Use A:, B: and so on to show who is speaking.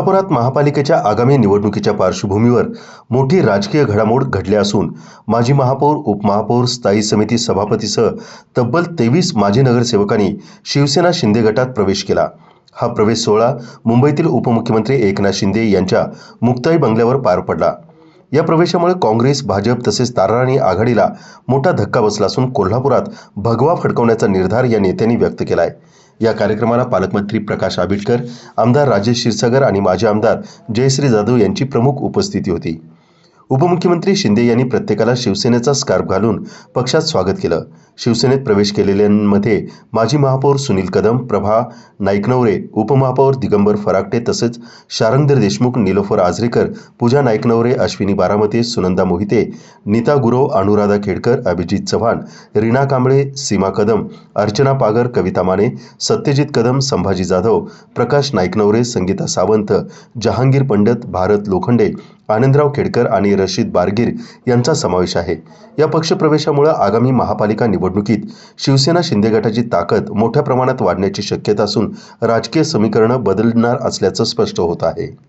A: कोल्हापुरात महापालिकेच्या आगामी निवडणुकीच्या पार्श्वभूमीवर मोठी राजकीय घडामोड घडली असून माजी महापौर, उपमहापौर, स्थायी समिती सभापतीसह तब्बल 23 माजी नगरसेवकांनी शिवसेना शिंदे गटात प्रवेश केला। हा प्रवेश सोहळा मुंबईतील उपमुख्यमंत्री एकनाथ शिंदे यांच्या मुक्ताई बंगल्यावर पार पडला। या प्रवेशामुळे काँग्रेस, भाजप तसेच ताराराणी आघाडीला मोठा धक्का बसला असून कोल्हापुरात भगवा फडकवण्याचा निर्धार या नेत्यांनी व्यक्त केलाय। या कार्यक्रमाला पालकमंत्री प्रकाश आंबेडकर, आमदार राजेश क्षीरसागर आणि माजी आमदार जयश्री जाधव यांची प्रमुख उपस्थिती होती। उपमुख्यमंत्री शिंदे यांनी प्रत्येकाला शिवसेनेचा स्कार्फ घालून पक्षात स्वागत केलं। शिवसेनेत प्रवेश केलेल्यांमध्ये माजी महापौर सुनील कदम, प्रभा नाईकनवरे, उपमहापौर दिगंबर फराकटे तसेच शारंगधर देशमुख, नीलोफर आजरेकर, पूजा नाईकनवरे, अश्विनी बारामते, सुनंदा मोहिते, नीता गुरव, अनुराधा खेडकर, अभिजित चव्हाण, रीना कांबळे, सीमा कदम, अर्चना पागर, कविता माने, सत्यजित कदम, संभाजी जाधव, प्रकाश नाईकनवरे, संगीता सावंत, जहांगीर पंडित, भारत लोखंडे, आनंदराव खेडकर आणि रशीद बारगीर यांचा समावेश आहे। या पक्षप्रवेशामुळे आगामी महापालिका निवडणुकीत शिवसेना शिंदे गटाची ताकद मोठ्या प्रमाणात वाढण्याची शक्यता असून राजकीय समीकरण बदलणार असल्याचं स्पष्ट होत आहे।